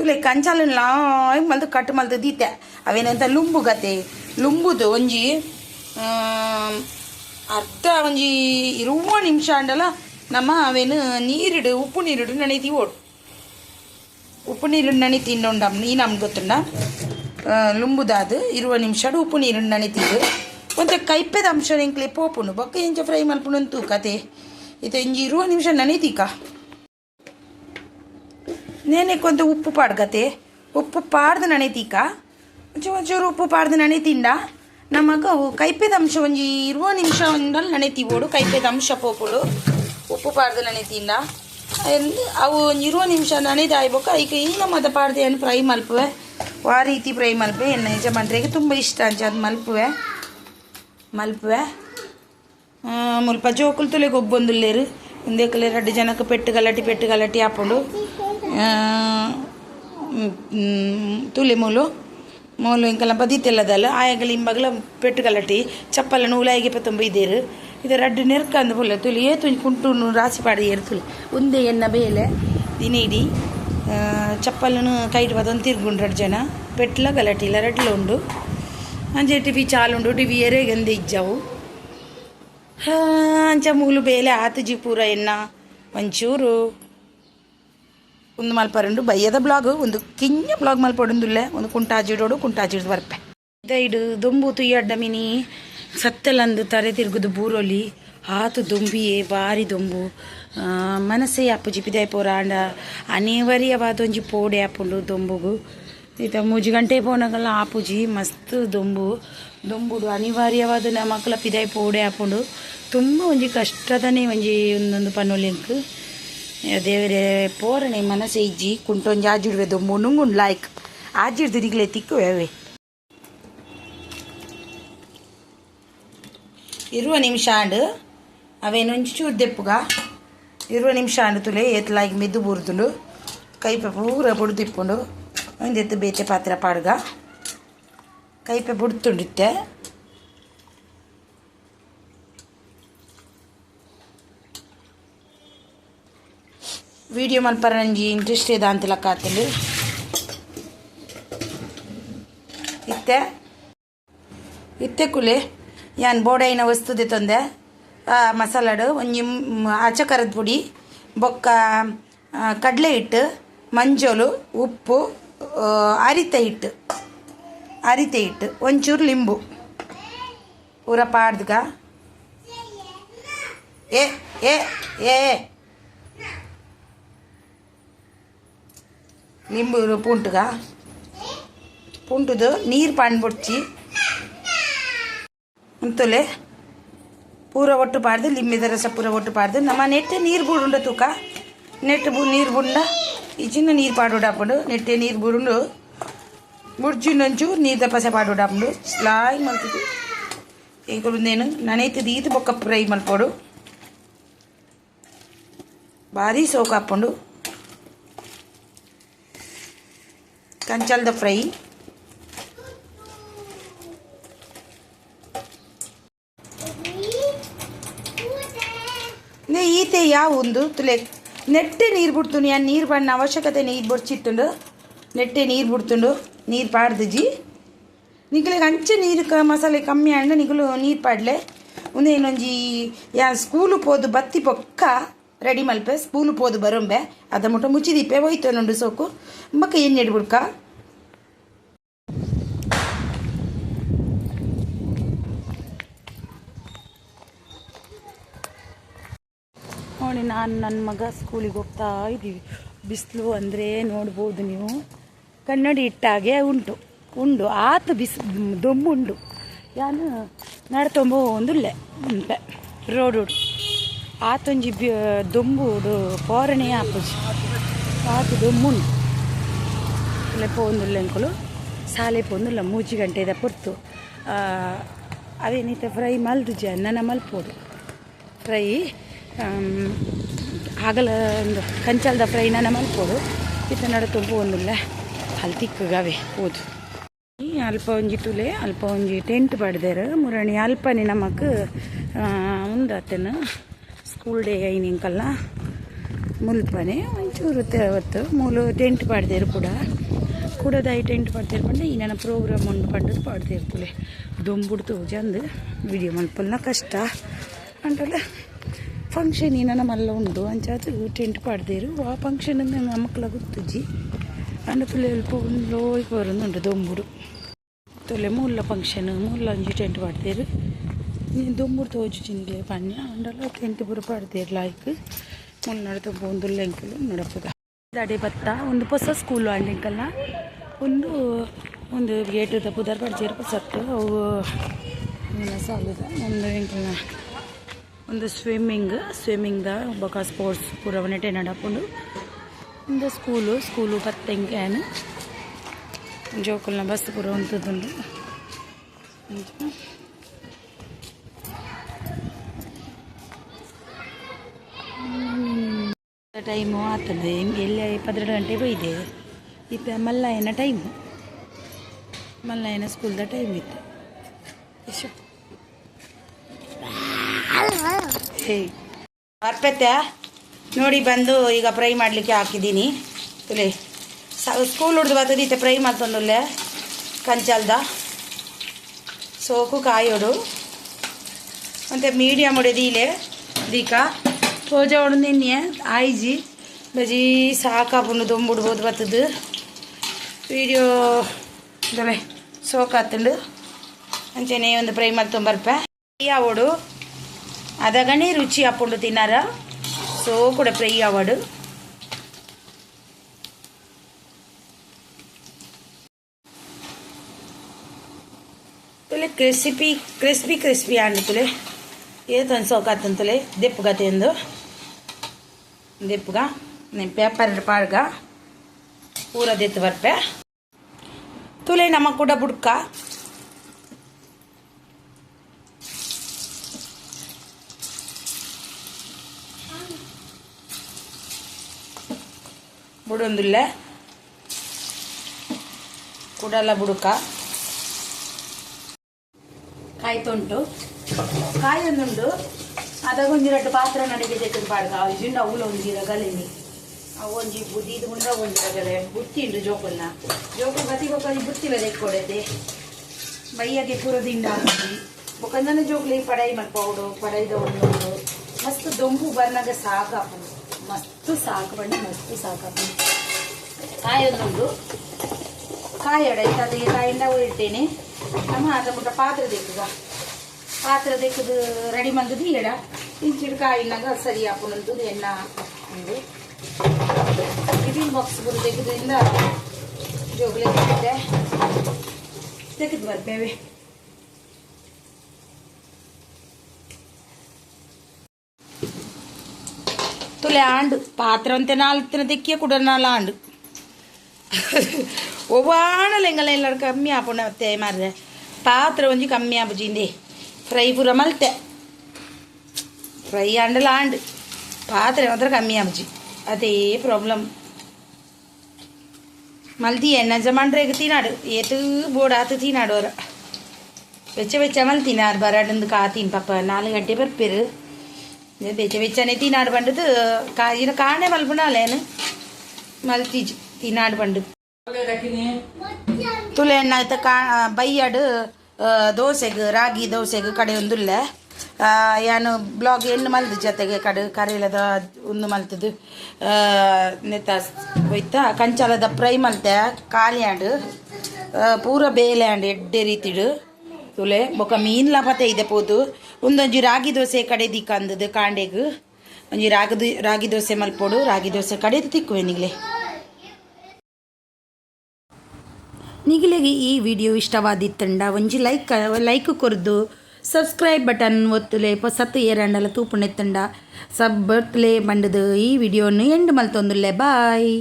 ತುಲೆ ಕಂಚಾಲ Loy ಮಲ್ದು cut ಮಲ್ದು ದೀತೆ ಅವೇನಂತ ಲುಂಬು ಗತೆ ಲುಂಬುದು ಒಂಜಿ ಅರ್ಧ ಒಂಜಿ 20 ನಿಮಿಷ ಅಂಡಲ್ಲ ನಮ್ಮ ಅವೇನು ನೀರಿಡು ಉಪ್ಪು ನೀರಿಡು ನೆನೆತಿ ಓಡು ಉಪ್ಪು ನೀರು ನೆನೆ ತಿಂಡೊಂಡ ನೀ ನಮ್ಗೆ ಗೊತ್ತುಂಡ ಲುಂಬುದಾದು 20 ನಿಮಿಷ ಉಪ್ಪು ನೀರು ನೆನೆತಿದ್ದು ಒಂಥ ಕೈಪೆದ ಅಂಶ ಎಂಕ್ಲೆ ಪೋಪುಂಡು ಬೊಕ್ಕ ಎಂಚ ಫ್ರೈ ಮಲ್ಪುಣಂತೂ ಕತೆ ಇದು ಇಂಜಿ 20 ನಿಮಿಷ ನೆನೆತೀಕ నేనే కొంత ఉప్పు పాడగతే ఉప్పు పాಡ್ದು ನೆನೆತೀಕ ಒಂಚೂರು ಉಪ್ಪು ಪಾಡ್ದು ನೆನೆತಿಂಡ ನಮಗೆ ಕೈಪೆದ ಅಂಶ ಒಂಜಿ 20 ನಿಮಿಷ ಒಂದಲ್ಲಿ ನೆನೆತೀವೋಡು ಕೈಪೆದ ಅಂಶ ಪೋಪುಡು ಉಪ್ಪು ಪಾಡ್ದು ನೆನೆತಿಂಡ ಅವು ಒಂದು 20 ನಿಮಿಷ ನೆನೆದಾಯ್ಬೇಕು ಈಗ ಈಗ ಮತ್ತೆ ಪಾಡ್ದೆ ಏನು ಫ್ರೈ ಮಲ್ಪುವೆ ಆ ರೀತಿ ಫ್ರೈ ಮಲ್ಪೆ ಎಣ್ಣೆ ಯಜಮಾನ್ರಿಗೆ ತುಂಬ ಇಷ್ಟ ಅಂಚ ಅದು ಮಲ್ಪುವೆ ಮುಲ್ಪ ಜೋಕುಲು ತುಲೆ ಗೊಬ್ಬೊಂದುಲ್ಲೇರು ಒಂದೇಕಲೆ 2 ಜನಕ್ಕೆ ಪೆಟ್ಟು ಗಲಾಟಿ ಹಾಕೊಂಡು ತುಲೆ ಮೂಲು ಇಂಕಲ್ಲ ಬದಿತೆಲ್ಲದಲ್ಲ ಆಯಗಲ ಇಂಬಗಲ ಪೆಟ್ಟು ಗಲಾಟಿ ಚಪ್ಪಲ ನೂಲಾಯಿಗೆ ತುಂಬ ಇದೇರು ಇದು 2 ನೆರ್ಕಂದು ಪುಲ್ಲ ತುಲಿ ಏತು ಕುಂಟು ರಾಸಿ ಪಾಡಿ ಏರು ತುಲಿ ಒಂದೇ ಎನ್ನ ಬೇಲೆ ದಿನ ಇಡೀ ಚಪ್ಪಲನು ಕೈಟ್ ಬದೊಂದು ತಿರ್ಗುಂಡು 2 ಜನ ಪೆಟ್ಲ ಗಲಾಟಿಲ್ಲ 2 ಉಂಡು ಅಂಚೆ ಟಿವಿ ಚಾಲುಂಡು ಟಿವಿ ಎರೆಗಂದೆ ಇಜ್ಜವು ಅಂಚ ಮೂಲು ಬೇಲೆ ಆತಜಿ ಪೂರ ಎನ್ನ ಒಂಚೂರು ಒಂದು ಮಲ್ಪರಂಡು ಬಯ್ಯದ ಬ್ಲಾಗ್ ಒಂದು ಕಿಂಜ ಬ್ಲಾಗ್ ಮಲ್ಪೊಡೊಂದುಲ್ಲೆ ಒಂದು ಕುಂಟಾಜಿಡ್ದು ಬರ್ಪೆ ಇದೈಡು ದೊಂಬು ತುಯ್ಯಡ್ಡ ಮಿನಿ ಸತ್ತಲಂದು ತರೆ ತಿರುಗುದು ಬೂರೊಲಿ ಆತು ದೊಂಬಿಯೇ ಬಾರಿ ದೊಂಬು ಮನಸ್ಸೇ ಅಪ್ಪುಜಿ ಪಿದಾಯ್ ಪೋರಾಂಡ ಅನಿವಾರ್ಯವಾದ ಒಂಜಿ ಪೋಡೆ ಹಾಪುಂಡು ದೊಂಬುಗು ಈತ 3 ಗಂಟೆ ಪೋನಾಗಲ್ಲ ಆಪುಜಿ ಮಸ್ತ್ ದೊಂಬುಡು ಅನಿವಾರ್ಯವಾದ ಮಕ್ಕಳ ಪಿದಾಯ್ ಪೋಡೆ ಹಾಪುಂಡು ತುಂಬ ಒಂಜಿ ಕಷ್ಟದನೇ ಒಂದೊಂದು ಪನ್ನೊಲಿಂಕ್ ದೇವರೇ ಪೋರಣೆ ಮನಸ್ಸೆ ಇಜ್ಜಿ ಕುಂಟೊಂಜಿ ಆಜಿಡ್ವೆ ದೊಂಬು ನುಂಗುಂಡು ಲಾಯ್ಕ್ ಆಜಿಡ್ದು ದಿಗ್ಲೆ ತಿಕ್ಕುವೆ 20 ನಿಮಿಷ ಅಂಡು ಅವೇನೊಂಚು ಚೂರು ದೆಪ್ಪುಗ 20 ನಿಮಿಷ ಅಂಡು ತುಲೆ ಏತ್ಲಾಗಿ ಮೆದ್ದು ಬುರ್ದುಂಡು ಕೈಪೆ ಪೂರ ಬುಡ್ದಿಪ್ಪುಂಡು ಒಂದೆತ್ತು ಬೇತೆ ಪಾತ್ರ ಪಾಡ್ಗ ಕೈಪೆ ಬುಡ್ತುಂಡಿತ್ತೆ ವಿಡಿಯೋ ಮಲ್ಪರ ನಂಜಿ ಇಂಟ್ರೆಸ್ಟ್ ಇದೆ ಅಂತ ಲೆಕ್ಕ ಆತಂಡು ಇತ್ತೆ ಕುಲೆ ಯಾನ್ ಬೋಡೈನ ವಸ್ತುದೆ ತಂದೆ ಮಸಾಲಾಡು ಒಂಜಿ ಅಚಕರದ ಪುಡಿ ಬೊಕ್ಕ ಕಡಲೆ ಹಿಟ್ಟು ಮಂಜೋಲು ಉಪ್ಪು ಅರಿತೆ ಹಿಟ್ಟು ಒಂಚೂರು ಲಿಂಬು ಪೂರ ಪಾಡ್ದ್ಗ ಏ ಲಿಂಬು ಪುಂಟುದು ನೀರು ಪಾಣ್ಬಿಡ್ಚಿ ಅಂತಲೇ ಪೂರ ಒಟ್ಟು ಪಾಡ್ದು ಲಿಂಬಿದ ರಸ ಪೂರ ಒಟ್ಟು ಪಾಡ್ದು ನಮ್ಮ ನೆಟ್ಟೆ ನೀರು ಬುಡುಂಡ ತೂಕ ನೀರು ಬುಂಡ ಇಜಿನ ನೀರು ಪಾಡೋಡಾಪುಂಡು ನೆಟ್ಟೆ ನೀರು ಬುಡುಂಡು ಬುಡ್ಜಿನೊಂಚೂರು ನೀರು ದಪಸೆ ಪಾಡೋಡಾಪುಂಡು ಸ್ಲಾಯ್ ಮಲ್ತಿದ್ದು ಈಗ ಒಂದೇನು ನನೆಯ್ತದು ಇದು ಬೊಕ್ಕ ಫ್ರೈ ಮಲ್ಪೋಡು ಭಾರಿ ಸೋಕು ಹಾಕ್ಕೊಂಡು ಕಂಚಾಲದ ಫ್ರೈ ಈತೆ ಯಾವ ಒಂದು ತುಲೆ ನೆಟ್ಟೆ ನೀರು ಬಿಡ್ತು ಯಾನ್ ನೀರು ಪಾಡಿನ ಅವಶ್ಯಕತೆ ನೀರು ಬೊಡ್ಚಿಟ್ಟುಂಡು ನೆಟ್ಟೆ ನೀರು ಬಿಡ್ತುಂಡು ನೀರು ಪಾಡ್ದಜಿ ನಿಗಲಿಗೆ ಅಂಚೆ ನೀರು ಮಸಾಲೆ ಕಮ್ಮಿ ಆಂಡ ನಿಗಲು ನೀರು ಪಾಡ್ಲೆ ಒಂದೇ ಇನ್ನೊಂಜಿ ಯಾ ಸ್ಕೂಲು ಪೋದು ಬತ್ತಿ ಪೊಕ್ಕ ರೆಡಿ ಮಲ್ಪೆ ಸ್ಕೂಲು ಪೋದು ಬರೊಂಬೆ ಅದ ಮುಟ್ಟ ಮುಚ್ಚಿದಿಪ್ಪೆ ಹೋಯ್ತು ನೋಡು ಸೋಕು ಬಕ್ಕ ಎಣ್ಣೆ ಬಿಡ್ಕ ನೋಡಿ ನಾನು ನನ್ನ ಮಗ ಸ್ಕೂಲಿಗೆ ಹೋಗ್ತಾ ಇದ್ದೀವಿ ಬಿಸಿಲು ಅಂದರೆ ನೋಡ್ಬೋದು ನೀವು ಕನ್ನಡಿ ಇಟ್ಟಾಗೆ ಉಂಡು ಆತು ದೊಂಬುಂಡು ಯಾನು ನಡ್ತೊಂಬ ಒಂದುಲ್ಲೆ ಉಂಟೆ ರೋಡು ಆತೊಂಜಿ ದೊಂಬುಡು ಪೋರಣೆ ಆಪುಜಿ ಆತು ದೊಂಬುಂಡು ಇಲ್ಲೇ ಪೋಂದುಲ್ಲೆ ಅಂಕಲು ಸಾಲೆ ಪೋಂದುಲ್ಲ 3 ಗಂಟೆದ ಪೊರ್ತು ಅವೇನಿತ ಫ್ರೈ ಮಲ್ದುಜಿ ಅನ್ನನ ಮಲ್ಪೋಡು ಫ್ರೈ ಆಗಲ ಒಂದು ಕಂಚಾಲದ ಫ್ರೈ ನನ್ನ ಮಲ್ಪೋಡು ಇತ್ತ ನಡತೊಂಬು ಒಂದಿಲ್ಲ ಅಲ್ಲಿ ತಿಕ್ಕಗವೆ ಹೋದು ಅಲ್ಪ ಒಂಜಿ ತುಲೆ ಅಲ್ಪ ಒಂಜಿ ಟೆಂಟ್ ಪಡ್ದೇರು ಮುರಣಿ ಅಲ್ಪನೆ ನಮಕ್ ಮುಂದಾತನ ಸ್ಕೂಲ್ ಡೇ ಐನಿಂಕಲ್ಲ ಮುಲ್ಪನೆ ಒಂಚೂರು ಹೊತ್ತು ಮೂಲು ಟೆಂಟ್ ಪಡ್ದೇರು ಕೂಡ ಕೂಡ ಟೆಂಟ್ ಪಾಡ್ತೀರಿ ಪಂಡ ಈ ನನ್ನ ಪ್ರೋಗ್ರಾಮ್ ಉಂಡು ಪಂಡದು ಪಾಡ್ತಿರ್ತಲೆ ದೊಂಬುಡು ತೋಜಿ ಅಂದು ವಿಡಿಯೋ ಮಲ್ಪಲ್ನ ಕಷ್ಟ ಅಂಟಲ್ಲ ಫಂಕ್ಷನ್ ನನ್ನ ಮಲ್ಲ ಉಂಡು ಅಂಚಾತು ಟೆಂಟ್ ಪಾಡ್ದೇರು ಆ ಫಂಕ್ಷನ್ ಮಕ್ಕಳ ಗೊತ್ತುಜ್ಜಿ ಅಂಡ పిల్లలు లోకి పోరుండు దొంబుడు తొలే మూల ఫంక్షన్ మూల అంజి టెంట్ పడతారు నేను దొంబుడు తోచుచిందిలే పని అండలో టెంట్ ಪುರ ಪಡ್ದೇರು ಲಾಯ್ಕ್ ಮುನ್ನಡತ ಬೋಂದುಲ್ಲ ಎಂಕಲು ನಡಪದ ದಡೆ ಬತ್ತ ಒಂದು ಹೊಸ ಸ್ಕೂಲು ಅಂಡೆಂಕಲ್ನ ಒಂದು ಗೇಟ್ ತಪ್ಪುದಾರ ಪಡ್ಜೇರು ಪಸತ್ತು ಅವು ಸಾಲದ ಒಂದು ಎಂಕಲ್ನ ಒಂದು ಸ್ವಿಮ್ಮಿಂಗ್ದ ಬೊಕ ಸ್ಪೋರ್ಟ್ಸ್ ಪೂರವನ್ನೆಟೆ ನಡಪುಂಡು ಒಂದು ಸ್ಕೂಲು ಪತ್ತೆಂಕ್ಯಾನು ಜೋಕಲ್ನ ಬಸ್ ಪೂರ ಉಂಟುದುಂಡು ಟೈಮು ಆಗ್ತದೆ ಎಲ್ಲಿ 12 ಗಂಟೆ ಬೈದೆ ಇತ್ತು ಮಲ್ಲಯ್ಯನ ಟೈಮು ಮಲ್ಲಯ್ಯನ ಸ್ಕೂಲ್ದ ಟೈಮ್ ಇತ್ತು ಅರ್ಪತ್ತೆ ನೋಡಿ ಬಂದು ಈಗ ಫ್ರೈ ಮಾಡಲಿಕ್ಕೆ ಹಾಕಿದ್ದೀನಿ ತುಲೆ ಸ್ಕೂಲ್ ಹುಡ್ದು ಬರ್ತದಿತ್ತೆ ಫ್ರೈ ಮಾಡ್ತೊಂದುಲ್ಲೆ ಕಂಚಲ್ದ ಸೋಕು ಕಾಯೋಡು ಮತ್ತು ಮೀಡಿಯಮ್ ಹೊಡೆದಿಲೆ ದೀಕ ತೋಜ ಹೊಡೆದಿನ್ನೆ ಆಯ್ಜಿ ಬಜಿ ಸಾಕಾಪುಂಡು ದೊಂಬುಡ್ಬೋದು ಬರ್ತದು ವೀಡಿಯೋ ತೊಲೆ ಸೋಕಾತುಂಡು ಅಂಚೆನೆ ಒಂದು ಫ್ರೈ ಮಾಡ್ತೊಂಬರ್ಪೆ ಯಾವೋಡು ಅದಗಣಿ ರುಚಿ ಹಾಕ್ಕೊಂಡು ತಿನ್ನಾರ ಸೊ ಕೂಡ ಫ್ರೈ ಆವಾಡು ತುಲೆ ಕ್ರಿಸ್ಪಿ ಅಂಡು ತುಲೆ ಏತೊಂದು ಸೋಕಾತಂತುಲೆ ದೆಪ್ಪುಗ ತೆಂದು ದೆಪ್ಪುಗ నేను పేపర్ పాడుగా పూర దెత్తు వరపే తులే నమ్మ కూడా బుడ్క ಬುಡೊಂದುಲ್ಲ ಕುಡಲ ಬುಡುಕ ಕಾಯಿ ತೊಂಟು ಕಾಯಿ ಒಂದುಂಡು ಅದಗೊಂಜಿರಟ್ಟು ಪಾತ್ರ ನಡಿಗೆ ತೆಗೆದು ಪಾಡ್ಗ ಜಿಂಡ ಅವಳು ಒಂಜಿರ ಗಲೆನಿ ಅವು ಒಂಜಿ ಬುದ್ಧಿ ಇದು ಮುಂಡ ಒಂಜಿರ ಗಲೆ ಬುತ್ತಿಂಡು ಜೋಕಲ್ನ ಜೋಕು ಗತಿ ಬೊಕ್ಕಿ ಬುತ್ತಿಲ ತೆಕ್ಕೊಡೈತೆ ಬೈಯಗೆ ಪೂರ ದಿಂಡ ಹಾಕಿ ಬೊಕ್ಕಂದನ ಜೋಕ್ಲಿ ಪಡಾಯಿ ಮಲ್ಪೌಡು ಪಡಾಯಿದ ಒಂದು ಮಸ್ತ್ ದೊಂಬು ಬರ್ನಾಗ ಸಾಕಾಪು ಮಸ್ತ್ ಸಾಕು ಬಣ್ಣ ಮಸ್ತ್ ಸಾಕಾಪು ಕಾಯಿ ಒಂದುಂಡು ಕಾಯಿ ಹೊಡೈತೆ ಅದಕ್ಕೆ ಕಾಯಿಂದ ಇಡ್ತೇನೆ ನಮ್ಮ ಅದ್ರ ಮುಟ್ಟ ಪಾತ್ರ ತೆಕ್ಕುಗ ಪಾತ್ರ ತೆಕ್ಕದು ರೆಡಿ ಮಂದದು ಎಡ ಇಂಚಿಡು ಕಾಯಿನಾಗ ಸರಿ ಹಾಕೊಂಡಂತು ಎಣ್ಣ ಉಂಡು ಟಿಫಿನ್ ಬಾಕ್ಸ್ ಬರು ತೆಗೆದ್ರಿಂದ ಜೋಗ್ಲೆ ತೆಗೆದೆ ತೆಗೆದು ಬರ್ತೇವೆ ತುಲೆ ಆಂಡು ಪಾತ್ರ ಅಂತೆ ನಾಲ್ಕು ತೆಕ್ಕಿಯ ಕೂಡ ನಾಲ್ಕು ಆಂಡು ಒವ್ವಾಣಲ್ಲ ಎಂಗಲ್ಲ ಎಲ್ಲರೂ ಕಮ್ಮಿ ಆಪುಂಡ ಮತ್ತೆ ಮಾರ್ರೆ ಪಾತ್ರ ಒಂಜಿ ಕಮ್ಮಿ ಆಪುಜಿಂದೆ ಫ್ರೈ ಪೂರ ಮಲ್ತೆ ಫ್ರೈ ಆಂಡಲ್ಲ ಆಂಡು ಪಾತ್ರೆ ಮಾತ್ರ ಕಮ್ಮಿ ಆಪುಜಿ ಅದೇ ಪ್ರಾಬ್ಲಮ್ ಮಲ್ತಿ ಎಣ್ಣೆ ಜಮಾಂಡ್ರೆಗೆ ತಿನ್ನಾಡು ಏತು ಬೋಡಾತು ತಿನ್ನಾಡು ಅವರ ಬೆಚ್ಚ ಮಲ್ ತಿನ್ನಾರು ಬರಾಡಂದು ಕಾತೀನಿ ಪಾಪ 4 ಗಂಟೆ ಬರ್ಪೇರು ಬೆಚ್ಚನೆ ತಿನ್ನಾಡು ಬಂಡದು ಇನ್ನು ಕಾಣೆ ಮಲ್ಪುಣಾಲೇನು ಮಲ್ತೀಜ್ ತಿನ್ನಾಡು ಬಂಡು ತುಲೆ ಎಣ್ಣಾಯ್ತ ಬೈಯಾಡು ದೋಸೆಗೆ ರಾಗಿ ದೋಸೆಗೆ ಕಡೆ ಒಂದುಲ್ಲ ಯಾನು ಬ್ಲಾಗ್ ಎಣ್ಣು ಮಲ್ದು ಜೊತೆಗೆ ಕಡೆ ಕರೆಯಲದ ಒಂದು ಮಲ್ತದು ನೆತ್ತ ಹೋಯ್ತಾ ಕಂಚಾಲದ ಫ್ರೈ ಮಲ್ತೆ ಕಾಲಿಯಾಂಡು ಪೂರ ಬೇಲೆ ಆಂಡು ಎಡ್ಡೆ ರೀತಿಡು ತುಲೆ ಬೊಕ್ಕ ಮೀನ್ಲ ಪತೆ ಇದೆ ಪೋದು ಒಂದೊಂಜಿ ರಾಗಿ ದೋಸೆ ಕಡೆ ದಿಕ್ಕ ಅಂದದು ಕಾಂಡೆಗು ಒಂಜಿ ರಾಗಿ ದೋಸೆ ಮಲ್ಪೋಡು ರಾಗಿ ದೋಸೆ ಕಡೆದು ತಿಕ್ಕುವೆ ನಿಗ್ಲೆ ನಿಗಿಲೆಗೆ ಈ ವಿಡಿಯೋ ಇಷ್ಟವಾದಿತ್ತಂಡ ಒಂಜಿ ಲೈಕ್ ಕೊರ್ದು ಸಬ್ಸ್ಕ್ರೈಬ್ ಬಟನ್ ಒತ್ತುಲೆ ಸತ್ತು ಏರಂಡಲ ತೂಪುಣೆತ್ತಂಡ ಸಬ್ ಬರ್ತಲೆ ಬಂಡದು ಈ ವಿಡಿಯೋನು ಎಂಡ್ ಮಲ್ತೊಂದುಲ್ಲೆ ಬಾಯ್.